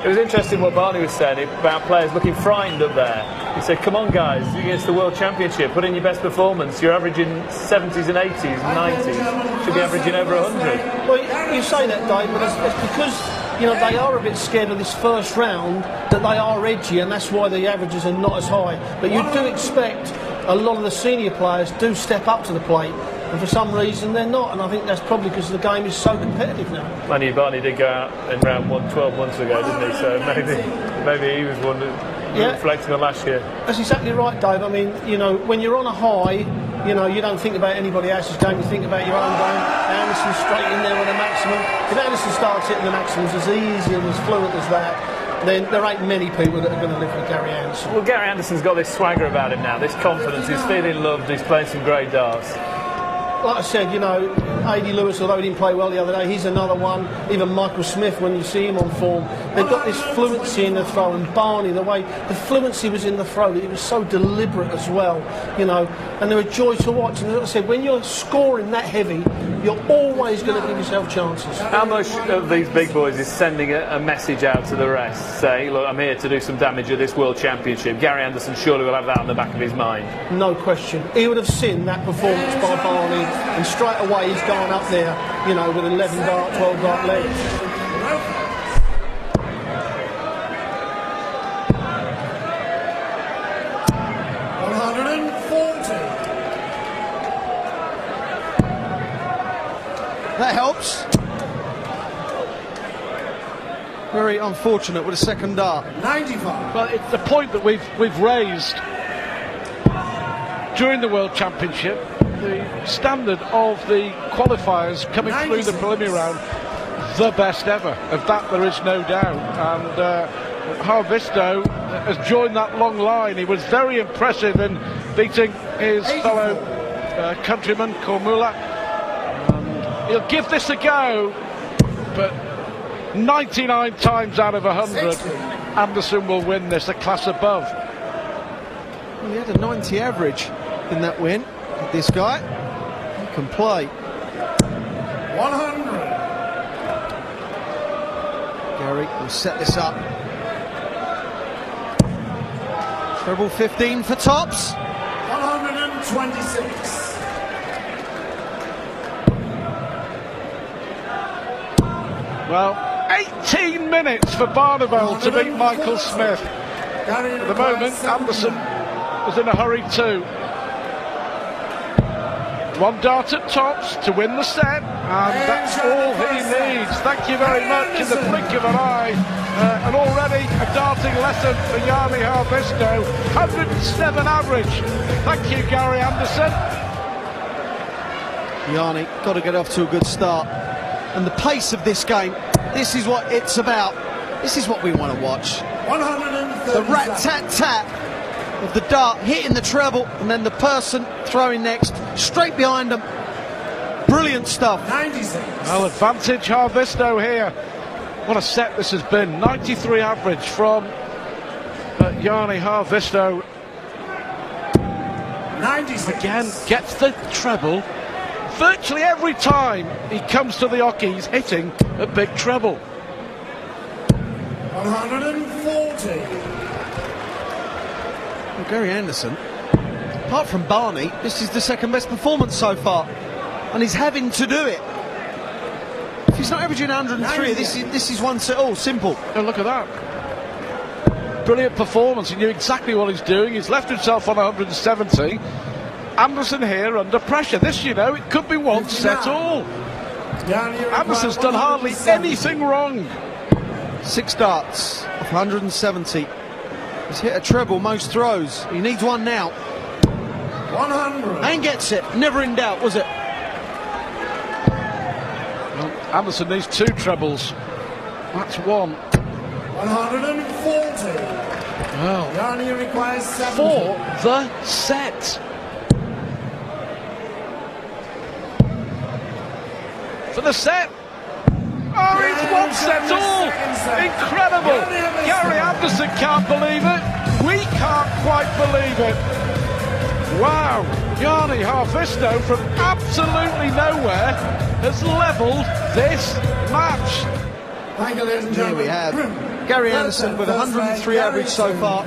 It was interesting what Barney was saying about players looking frightened up there. He said, come on guys, against the World Championship, put in your best performance. You're averaging 70s and 80s and 90s. Should be averaging over 100. Well, you say that, Dave, but it's because, you know, they are a bit scared of this first round, that they are edgy, and that's why the averages are not as high. But you do expect a lot of the senior players do step up to the plate. And for some reason they're not, and I think that's probably because the game is so competitive now. Barney did go out in round 1 12 months ago, didn't he? So maybe he was one reflecting on last year. That's exactly right, Dave. I mean, you know, when you're on a high, you know, you don't think about anybody else's game, you think about your own game. Anderson's straight in there with a maximum. If Anderson starts hitting the maximums as easy and as fluent as that, then there ain't many people that are going to live with Gary Anderson. Well, Gary Anderson's got this swagger about him now, this confidence. He's feeling loved. He's playing some great darts. Like I said, you know, A.D. Lewis, although he didn't play well the other day, he's another one. Even Michael Smith, when you see him on form, they've got this fluency in the throw. And Barney, the way the fluency was in the throw, it was so deliberate as well, you know. And they're a joy to watch. And as I said, when you're scoring that heavy, you're always going to give yourself chances. How much of these big boys is sending a message out to the rest? Say, look, I'm here to do some damage at this World Championship. Gary Anderson surely will have that on the back of his mind. No question. He would have seen that performance by Barney, and straight away he's going up there, you know, with 11 dart, 12 dart legs. That helps. Very unfortunate with a second dart. 95. Well, it's the point that we've raised during the World Championship. The standard of the qualifiers coming through the preliminary round, the best ever. Of that there is no doubt. And Haavisto has joined that long line. He was very impressive in beating his fellow countryman Kormula. He'll give this a go, but 99 times out of 100, Anderson will win this, a class above. Well, he had a 90 average in that win. This guy, he can play. 100. Gary will set this up. Treble 15 for tops. 126. Well, 18 minutes for Barneveld to beat Michael Smith. At the moment, Anderson is in a hurry too. One dart at tops to win the set, and that's all he needs. Thank you very much. In the blink of an eye, and already a darting lesson for Yanni Haavisto. 107 average. Thank you, Gary Anderson. Yanni got to get off to a good start. And the pace of this game, this is what it's about. This is what we want to watch. The rat-tat-tat of the dart hitting the treble, and then the person throwing next, straight behind them. Brilliant stuff. 96. Well, advantage Haavisto here. What a set this has been. 93 average from Yanni Haavisto. 96. Again, gets the treble. Virtually every time he comes to the hockey, he's hitting a big treble. 140. Well, Gary Anderson, apart from Barney, this is the second best performance so far, and he's having to do it. If he's not averaging 103, this is one set all, simple. And look at that. Brilliant performance. He knew exactly what he's doing. He's left himself on 170. Anderson here under pressure. This, you know, it could be one set all. Anderson's done hardly anything wrong. 6 darts off 170. He's hit a treble most throws. He needs one now. 100. And gets it. Never in doubt, was it? Well, Anderson needs 2 trebles. That's one. 140. Well, Yanni requires 70. For the set. For the set. Oh, it's one set all. Incredible. Gary Anderson can't believe it. We can't quite believe it. Wow. Yanni Haavisto from absolutely nowhere has levelled this match. Here we have Gary Anderson with 103 average so far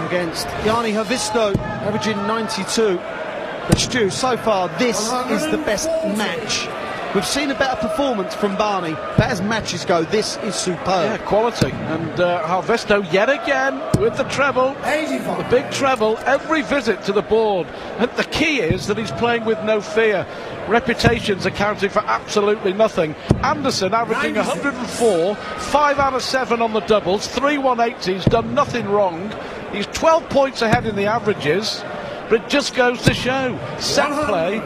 against Yanni Haavisto averaging 92. But Stu, so far this is the best match. We've seen a better performance from Barney, but as matches go, this is superb. Yeah, quality. And Haavisto yet again with the treble, the big treble, every visit to the board. And the key is that he's playing with no fear. Reputations accounting for absolutely nothing. Anderson averaging 104, 5 out of 7 on the doubles, 3 180s, done nothing wrong. He's 12 points ahead in the averages, but it just goes to show. Set play,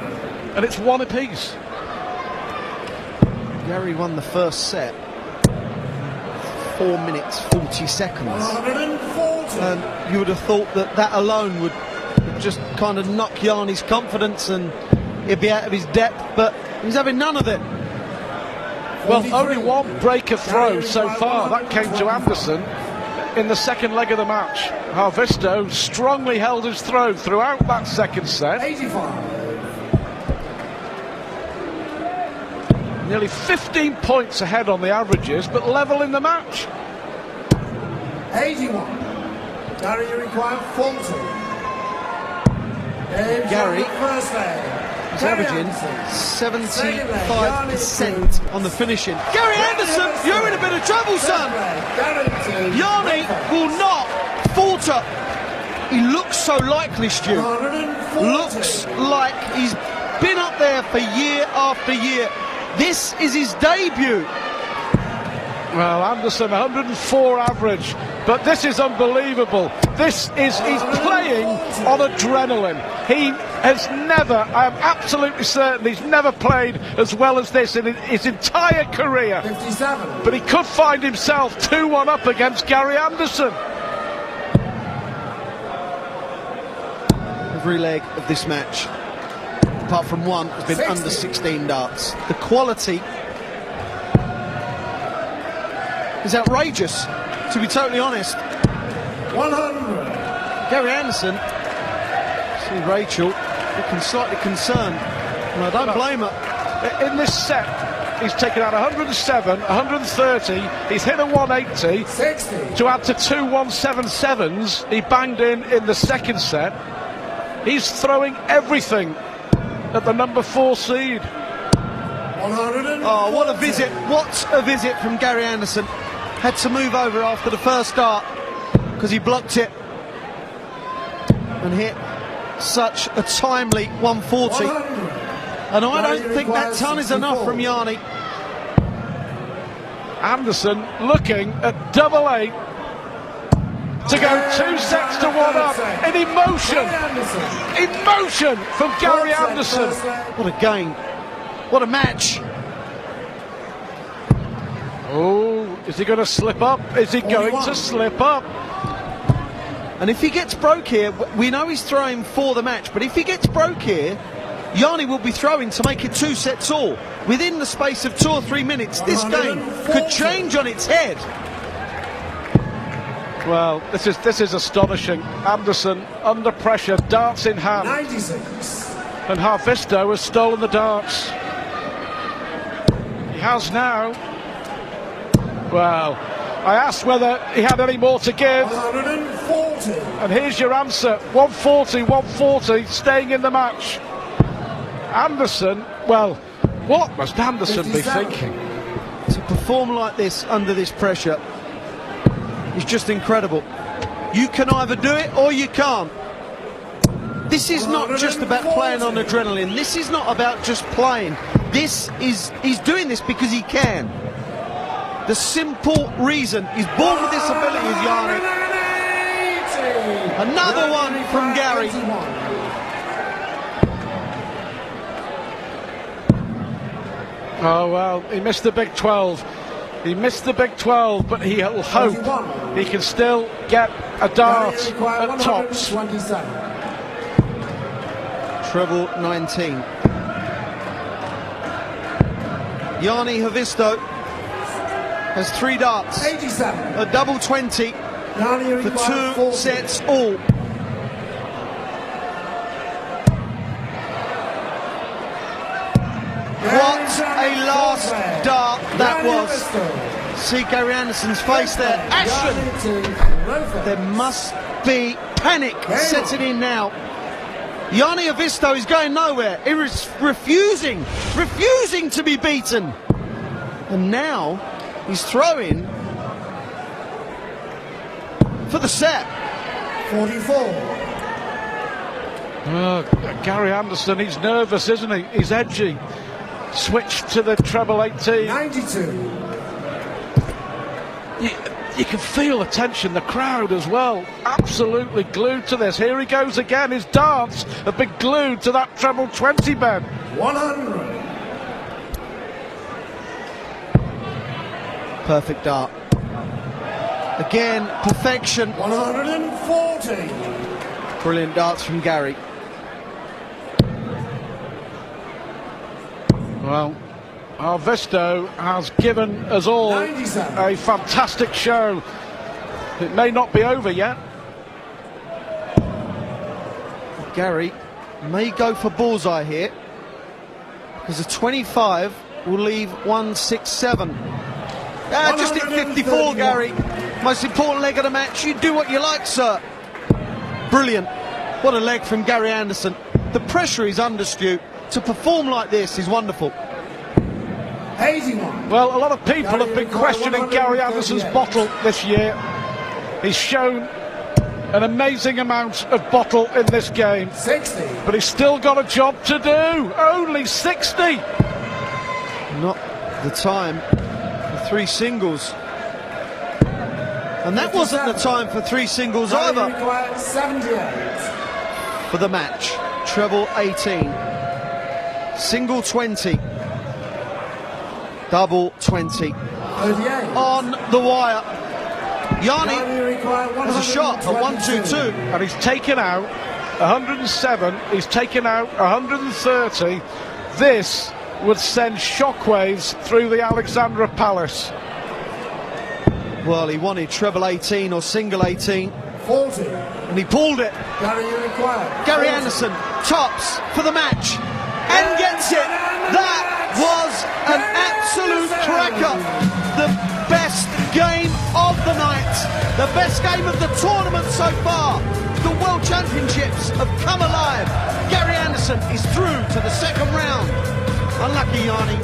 and it's one apiece. Gary won the first set, 4 minutes 40 seconds. And you would have thought that that alone would just kind of knock Yanni's confidence and he'd be out of his depth, but he's having none of it. Well, only one breaker throw so far. That came to Anderson in the second leg of the match. Haavisto strongly held his throw throughout that second set. 85. Nearly 15 points ahead on the averages, but level in the match. 81. Gary, you require 40. Gary is averaging 75% on the finishing. Gary Anderson, you're in a bit of trouble, son. Yanni will not falter. He looks so likely, Stu. Looks like he's been up there for year after year. This is his debut. Well, Anderson 104 average, but this is unbelievable. He's playing on adrenaline. He has never, I am absolutely certain, he's never played as well as this in his entire career. 57. But he could find himself 2-1 up against Gary Anderson. Every leg of this match, apart from one, has been 60. Under 16 darts. The quality is outrageous, to be totally honest. 100. Gary Anderson, see Rachel looking slightly concerned, and I don't blame her. In this set, he's taken out 107, 130, he's hit a 180. 60. To add to 2 177s, he banged in the second set. He's throwing everything at the number 4 seed. 100. Oh, what a visit. What a visit from Gary Anderson. Had to move over after the first start because he blocked it and hit such a timely 140. 100. And I don't think that ton is enough from Yanni. Anderson looking at 8-8 to go 2 sets to 1 up in emotion. Emotion from Gary Anderson. What a game. What a match. Oh, is he going to slip up? Is he going to slip up? And if he gets broke here, we know he's throwing for the match, but if he gets broke here, Yanni will be throwing to make it 2 sets all. Within the space of 2 or 3 minutes, this game could change on its head. Well, this is astonishing. Anderson under pressure, darts in hand. 96. And Haavisto has stolen the darts. He has now. Well, I asked whether he had any more to give. 140. And here's your answer. 140, 140, staying in the match. Anderson, well, what must Anderson 57. be thinking? To perform like this under this pressure is just incredible. You can either do it or you can't. This is not just about playing on adrenaline. This is not about just playing. He's doing this because he can. The simple reason he's born with this ability is Yanni. Another one from Gary. Oh, well, he missed the Big 12. He missed the Big 12, but he'll hope he can still get a dart at tops. Treble 19. Yanni Haavisto has 3 darts. 87. A double 20 for 2 sets all. What a last dart that was. See Gary Anderson's face there. Ashton! There must be panic setting in now. Yanni Haavisto is going nowhere. He is refusing to be beaten. And now he's throwing for the set. 44. Gary Anderson, he's nervous, isn't he? He's edgy. Switch to the treble 18. 92. You can feel the tension, the crowd as well, absolutely glued to this. Here he goes again, his darts have been glued to that treble 20, Ben. 100. Perfect dart. Again, perfection. 140. Brilliant darts from Gary. Well, Haavisto has given us all 97. a fantastic show. It may not be over yet. Gary may go for bullseye here, because a 25 will leave 167. Just hit 54, Gary. Most important leg of the match. You do what you like, sir. Brilliant. What a leg from Gary Anderson. The pressure is under, Stu. To perform like this is wonderful. 81. Well, a lot of people have been questioning Gary Anderson's bottle this year. He's shown an amazing amount of bottle in this game. 60. But he's still got a job to do. Only 60. Not the time for three singles. And that wasn't the time for three singles either. 78. For the match, treble 18, single 20, double 20. 38. On the wire. Yanni has a shot at 122. And he's taken out 107. He's taken out 130. This would send shockwaves through the Alexandra Palace. Well, he wanted treble 18 or single 18. 40. And he pulled it. Gary Anderson tops for the match and gets it. That was an absolute cracker. The best game of the night. The best game of the tournament so far. The World Championships have come alive. Gary Anderson is through to the second round. Unlucky, Yanni.